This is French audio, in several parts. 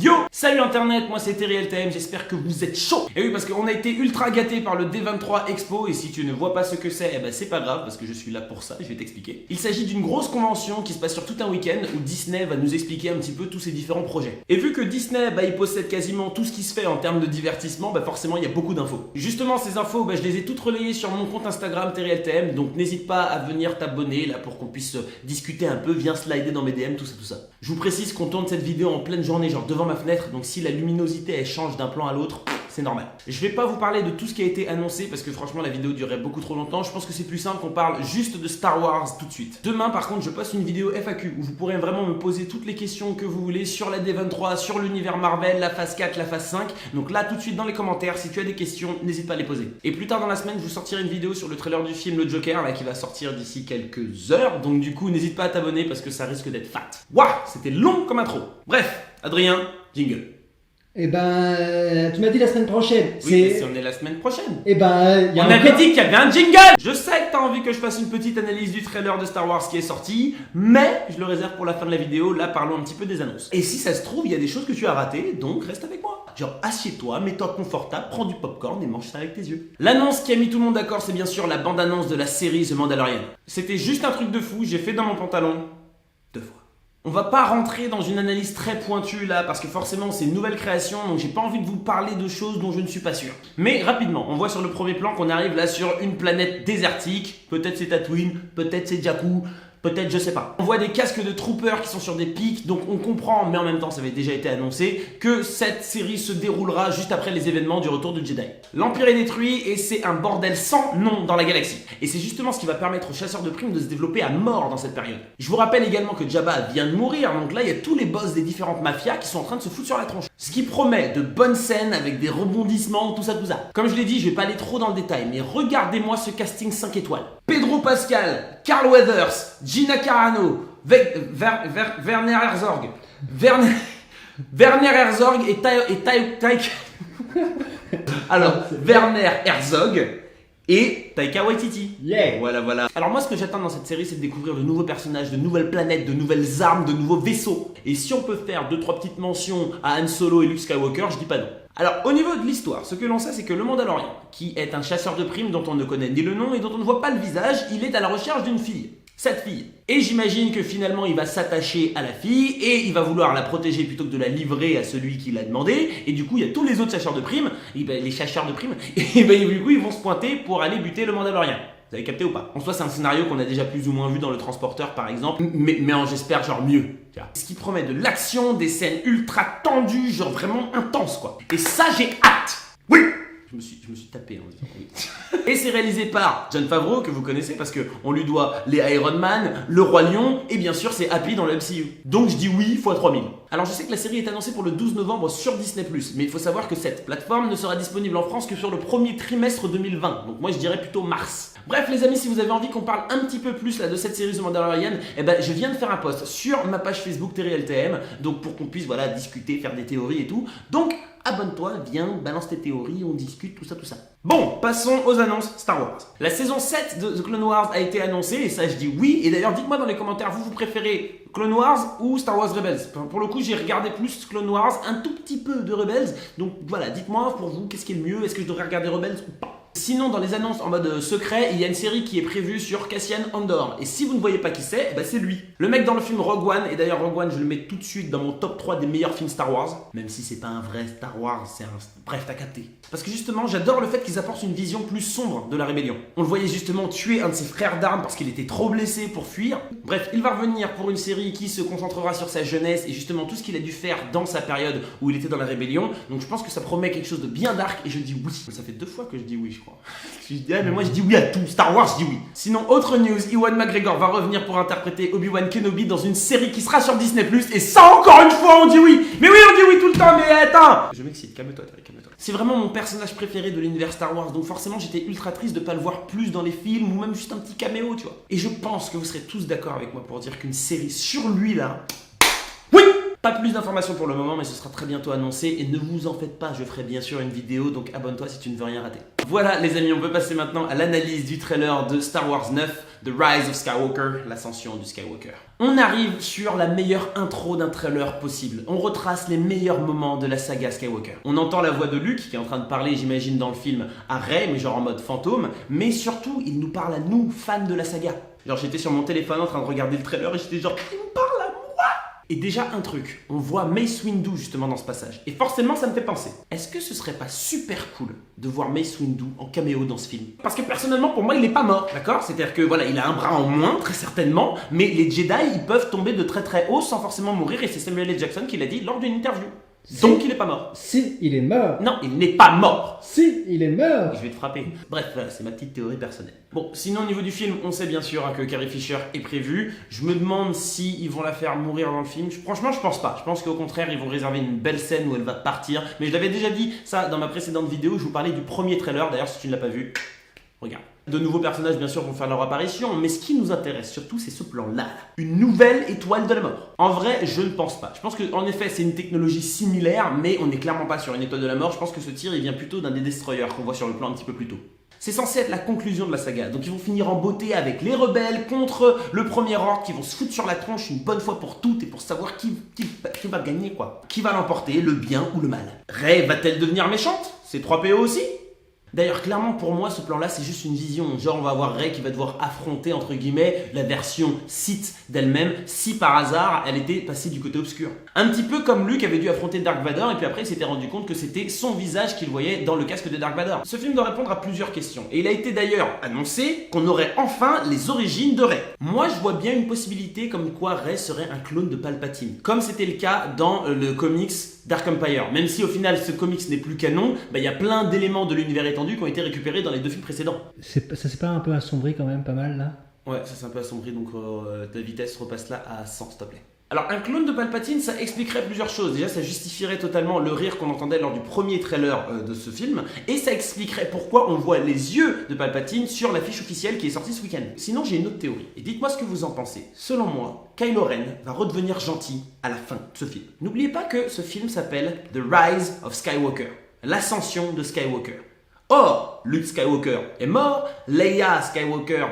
Yo, salut internet, moi c'est TerryLTM, j'espère que vous êtes chaud. Et oui, parce qu'on a été ultra gâté par le D23 Expo, et si tu ne vois pas ce que c'est, eh ben c'est pas grave, parce que je suis là pour ça, je vais t'expliquer. Il s'agit d'une grosse convention qui se passe sur tout un week-end, où Disney va nous expliquer un petit peu tous ses différents projets. Et vu que Disney, il possède quasiment tout ce qui se fait en termes de divertissement, forcément il y a beaucoup d'infos. Justement, ces infos, je les ai toutes relayées sur mon compte Instagram TerryLTM, donc n'hésite pas à venir t'abonner, là, pour qu'on puisse discuter un peu, viens slider dans mes DM, tout ça. Je vous précise qu'on tourne cette vidéo en pleine journée, genre devant ma fenêtre, donc si la luminosité elle change d'un plan à l'autre, c'est normal. Je vais pas vous parler de tout ce qui a été annoncé parce que franchement la vidéo durerait beaucoup trop longtemps. Je pense que c'est plus simple qu'on parle juste de Star Wars tout de suite. Demain par contre je poste une vidéo FAQ où vous pourrez vraiment me poser toutes les questions que vous voulez sur la D23, sur l'univers Marvel, la phase 4, la phase 5. Donc là tout de suite dans les commentaires, si tu as des questions, n'hésite pas à les poser. Et plus tard dans la semaine je vous sortirai une vidéo sur le trailer du film Le Joker là, qui va sortir d'ici quelques heures. Donc du coup n'hésite pas à t'abonner parce que ça risque d'être fat. Waouh, c'était long comme intro. Bref, Adrien, jingle. Eh ben, tu m'as dit la semaine prochaine. Oui, si on est la semaine prochaine. Eh ben, on avait dit qu'il y avait un jingle. Je sais que t'as envie que je fasse une petite analyse du trailer de Star Wars qui est sorti, mais je le réserve pour la fin de la vidéo. Là, parlons un petit peu des annonces. Et si ça se trouve, il y a des choses que tu as ratées, donc reste avec moi. Genre, assieds-toi, mets-toi confortable, prends du popcorn et mange ça avec tes yeux. L'annonce qui a mis tout le monde d'accord, c'est bien sûr la bande-annonce de la série The Mandalorian. C'était juste un truc de fou, j'ai fait dans mon pantalon 2 fois. On va pas rentrer dans une analyse très pointue là, parce que forcément c'est une nouvelle création, donc j'ai pas envie de vous parler de choses dont je ne suis pas sûr. Mais rapidement, on voit sur le premier plan qu'on arrive là sur une planète désertique, peut-être c'est Tatooine, peut-être c'est Jakku, peut-être je sais pas. On voit des casques de troopers qui sont sur des pics, donc on comprend, mais en même temps ça avait déjà été annoncé, que cette série se déroulera juste après les événements du retour de Jedi. L'Empire est détruit et c'est un bordel sans nom dans la galaxie. Et c'est justement ce qui va permettre aux chasseurs de primes de se développer à mort dans cette période. Je vous rappelle également que Jabba vient de mourir, donc là il y a tous les boss des différentes mafias qui sont en train de se foutre sur la tronche. Ce qui promet de bonnes scènes avec des rebondissements, tout ça. Comme je l'ai dit, je vais pas aller trop dans le détail, mais regardez-moi ce casting 5 étoiles. Pedro Pascal, Carl Weathers, Gina Carano, Werner Herzog, Werner Herzog et alors, Werner Herzog et Taika Waititi. Yeah. Voilà. Alors moi, ce que j'attends dans cette série, c'est de découvrir de nouveaux personnages, de nouvelles planètes, de nouvelles armes, de nouveaux vaisseaux. Et si on peut faire 2-3 petites mentions à Han Solo et Luke Skywalker, je dis pas non. Alors, au niveau de l'histoire, ce que l'on sait, c'est que le Mandalorian, qui est un chasseur de primes dont on ne connaît ni le nom et dont on ne voit pas le visage, il est à la recherche d'une fille. Cette fille. Et j'imagine que finalement il va s'attacher à la fille et il va vouloir la protéger plutôt que de la livrer à celui qui l'a demandé. Et du coup il y a tous les autres chasseurs de primes, les chasseurs de primes, et du coup ils vont se pointer pour aller buter le Mandalorian. Vous avez capté ou pas? En soi c'est un scénario qu'on a déjà plus ou moins vu dans le Transporteur par exemple, mais j'espère genre mieux. Ce qui promet de l'action, des scènes ultra tendues, genre vraiment intenses quoi. Et ça j'ai hâte. Oui. Je me suis tapé en disant oui. Et c'est réalisé par Jon Favreau, que vous connaissez parce qu'on lui doit les Iron Man, le Roi Lion, et bien sûr c'est Happy dans le MCU. Donc je dis oui x 3000. Alors je sais que la série est annoncée pour le 12 novembre sur Disney+, mais il faut savoir que cette plateforme ne sera disponible en France que sur le premier trimestre 2020. Donc moi je dirais plutôt mars. Bref les amis, si vous avez envie qu'on parle un petit peu plus là, de cette série The Mandalorian, je viens de faire un post sur ma page Facebook TerryLTM, donc pour qu'on puisse discuter, faire des théories et tout. Donc abonne-toi, viens, balance tes théories, on discute, tout ça. Bon, passons aux annonces Star Wars. La saison 7 de The Clone Wars a été annoncée, et ça je dis oui. Et d'ailleurs, dites-moi dans les commentaires, vous préférez Clone Wars ou Star Wars Rebels? Pour le coup, j'ai regardé plus Clone Wars, un tout petit peu de Rebels. Donc voilà, dites-moi pour vous, qu'est-ce qui est le mieux? Est-ce que je devrais regarder Rebels ou pas? Sinon, dans les annonces en mode secret, il y a une série qui est prévue sur Cassian Andor. Et si vous ne voyez pas qui c'est, c'est lui. Le mec dans le film Rogue One, et d'ailleurs Rogue One, je le mets tout de suite dans mon top 3 des meilleurs films Star Wars. Même si c'est pas un vrai Star Wars, c'est un... Bref, t'as capté. Parce que justement, j'adore le fait qu'ils apportent une vision plus sombre de la rébellion. On le voyait justement tuer un de ses frères d'armes parce qu'il était trop blessé pour fuir. Bref, il va revenir pour une série qui se concentrera sur sa jeunesse et justement tout ce qu'il a dû faire dans sa période où il était dans la rébellion. Donc je pense que ça promet quelque chose de bien dark et je dis oui. Ça fait 2 fois que je dis oui, je crois. Je dis, mais moi je dis oui à tout. Star Wars, je dis oui. Sinon, autre news, Ewan McGregor va revenir pour interpréter Obi-Wan Kenobi dans une série qui sera sur Disney+. Et ça, encore une fois, on dit oui. Mais oui, on dit oui tout le temps, mais attends. Je m'excite, calme-toi, calme-toi. C'est vraiment mon personnage préféré de l'univers Star Wars, donc forcément j'étais ultra triste de pas le voir plus dans les films ou même juste un petit caméo, tu vois. Et je pense que vous serez tous d'accord avec moi pour dire qu'une série sur lui là... Oui. Pas plus d'informations pour le moment, mais ce sera très bientôt annoncé. Et ne vous en faites pas, je ferai bien sûr une vidéo, donc abonne-toi si tu ne veux rien rater. Voilà les amis, on peut passer maintenant à l'analyse du trailer de Star Wars 9, The Rise of Skywalker, l'ascension du Skywalker. On arrive sur la meilleure intro d'un trailer possible. On retrace les meilleurs moments de la saga Skywalker. On entend la voix de Luke qui est en train de parler, j'imagine, dans le film à Rey, mais genre en mode fantôme. Mais surtout, il nous parle à nous, fans de la saga. Genre j'étais sur mon téléphone en train de regarder le trailer et j'étais genre, il me parle à moi. Et déjà un truc, on voit Mace Windu justement dans ce passage. Et forcément ça me fait penser, est-ce que ce serait pas super cool de voir Mace Windu en caméo dans ce film? Parce que personnellement pour moi il est pas mort, d'accord? C'est-à-dire que voilà, il a un bras en moins très certainement, mais les Jedi ils peuvent tomber de très très haut sans forcément mourir et c'est Samuel L. Jackson qui l'a dit lors d'une interview. Donc il est pas mort. Si, il est mort. Non, il n'est pas mort. Si, il est mort. Je vais te frapper. Bref, voilà, c'est ma petite théorie personnelle. Bon, sinon au niveau du film, on sait bien sûr que Carrie Fisher est prévue. Je me demande si ils vont la faire mourir dans le film. Franchement, je pense pas. Je pense qu'au contraire, ils vont réserver une belle scène où elle va partir. Mais je l'avais déjà dit ça dans ma précédente vidéo. Je vous parlais du premier trailer. D'ailleurs, si tu ne l'as pas vu, regarde. De nouveaux personnages, bien sûr, vont faire leur apparition, mais ce qui nous intéresse surtout, c'est ce plan-là. Une nouvelle étoile de la mort. En vrai, je ne pense pas. Je pense qu'en effet, c'est une technologie similaire, mais on n'est clairement pas sur une étoile de la mort. Je pense que ce tir, il vient plutôt d'un des destroyers qu'on voit sur le plan un petit peu plus tôt. C'est censé être la conclusion de la saga, donc ils vont finir en beauté avec les rebelles contre le premier ordre qui vont se foutre sur la tronche une bonne fois pour toutes et pour savoir qui va gagner quoi. Qui va l'emporter, le bien ou le mal. Rey va-t-elle devenir méchante? C'est 3PO aussi? D'ailleurs, clairement, pour moi, ce plan-là, c'est juste une vision. Genre, on va avoir Rey qui va devoir affronter, entre guillemets, la version Sith d'elle-même, si par hasard, elle était passée du côté obscur. Un petit peu comme Luke avait dû affronter Dark Vador, et puis après, il s'était rendu compte que c'était son visage qu'il voyait dans le casque de Dark Vador. Ce film doit répondre à plusieurs questions. Et il a été d'ailleurs annoncé qu'on aurait enfin les origines de Rey. Moi, je vois bien une possibilité comme quoi Rey serait un clone de Palpatine. Comme c'était le cas dans le comics Dark Empire. Même si au final ce comics n'est plus canon, il y a plein d'éléments de l'univers étendu qui ont été récupérés dans les 2 films précédents. Ça s'est pas un peu assombri quand même, pas mal là? Ouais, ça s'est un peu assombri, donc ta vitesse repasse là à 100 s'il te plaît. Alors un clone de Palpatine, ça expliquerait plusieurs choses. Déjà, ça justifierait totalement le rire qu'on entendait lors du premier trailer de ce film, et ça expliquerait pourquoi on voit les yeux de Palpatine sur l'affiche officielle qui est sortie ce week-end. Sinon, j'ai une autre théorie, et dites-moi ce que vous en pensez. Selon moi, Kylo Ren va redevenir gentil à la fin de ce film. N'oubliez pas que ce film s'appelle The Rise of Skywalker, l'ascension de Skywalker. Or, Luke Skywalker est mort, Leia Skywalker,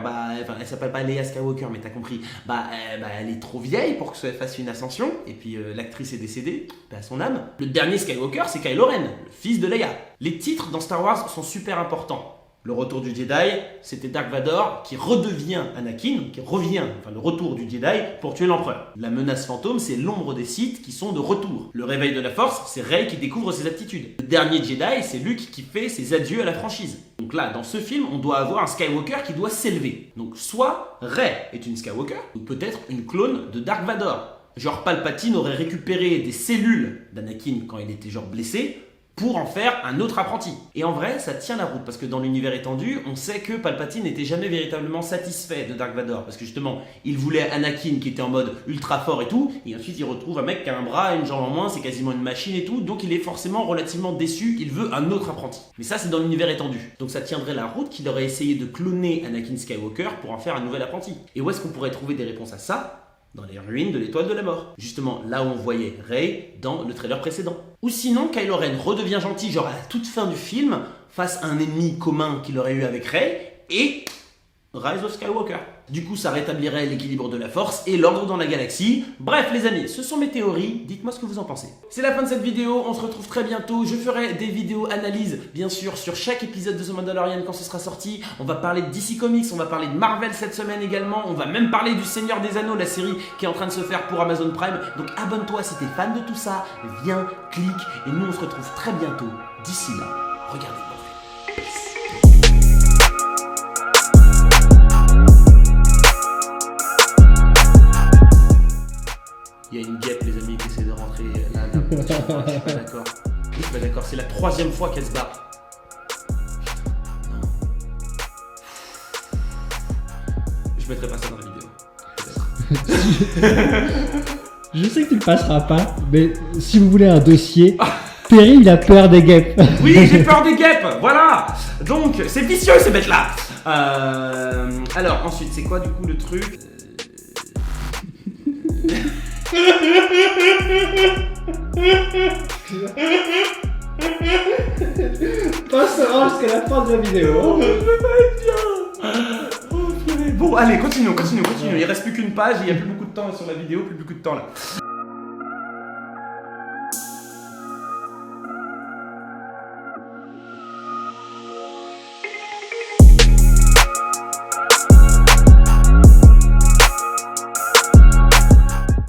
elle s'appelle pas Leia Skywalker, mais t'as compris, elle est trop vieille pour que ça fasse une ascension, et puis l'actrice est décédée, à son âme. Le dernier Skywalker, c'est Kylo Ren, le fils de Leia. Les titres dans Star Wars sont super importants. Le retour du Jedi, c'était Dark Vador qui redevient Anakin, qui revient, le retour du Jedi pour tuer l'empereur. La menace fantôme, c'est l'ombre des Sith qui sont de retour. Le réveil de la Force, c'est Rey qui découvre ses aptitudes. Le dernier Jedi, c'est Luke qui fait ses adieux à la franchise. Donc là, dans ce film, on doit avoir un Skywalker qui doit s'élever. Donc soit Rey est une Skywalker, ou peut-être une clone de Dark Vador. Genre Palpatine aurait récupéré des cellules d'Anakin quand il était blessé, pour en faire un autre apprenti. Et en vrai, ça tient la route, parce que dans l'univers étendu, on sait que Palpatine n'était jamais véritablement satisfait de Dark Vador, parce que justement, il voulait Anakin qui était en mode ultra fort et tout, et ensuite il retrouve un mec qui a un bras et une jambe en moins, c'est quasiment une machine et tout, donc il est forcément relativement déçu, il veut un autre apprenti. Mais ça, c'est dans l'univers étendu. Donc ça tiendrait la route qu'il aurait essayé de cloner Anakin Skywalker pour en faire un nouvel apprenti. Et où est-ce qu'on pourrait trouver des réponses à ça? Dans les ruines de l'étoile de la mort. Justement, là où on voyait Rey dans le trailer précédent. Ou sinon, Kylo Ren redevient gentil, genre à la toute fin du film, face à un ennemi commun qu'il aurait eu avec Rey, et Rise of Skywalker. Du coup, ça rétablirait l'équilibre de la force et l'ordre dans la galaxie. Bref, les amis, ce sont mes théories. Dites-moi ce que vous en pensez. C'est la fin de cette vidéo. On se retrouve très bientôt. Je ferai des vidéos analyses, bien sûr, sur chaque épisode de The Mandalorian quand ce sera sorti. On va parler de DC Comics, on va parler de Marvel cette semaine également. On va même parler du Seigneur des Anneaux, la série qui est en train de se faire pour Amazon Prime. Donc abonne-toi si t'es fan de tout ça. Viens, clique, et nous on se retrouve très bientôt. D'ici là, regardez. Il y a une guêpe, les amis, qui essaie de rentrer là. Je suis pas d'accord. Je suis pas d'accord. C'est la 3e fois qu'elle se barre. Je mettrai pas ça dans la vidéo. Je sais que tu le passeras pas, mais si vous voulez un dossier, Perry il a peur des guêpes. Oui, j'ai peur des guêpes. Voilà. Donc, c'est vicieux ces bêtes-là. Alors, ensuite, c'est quoi du coup le truc? Passe saura jusqu'à la fin de la vidéo. Bon, allez, continue. Il reste plus qu'une page, il n'y a plus beaucoup de temps sur la vidéo, plus beaucoup de temps là.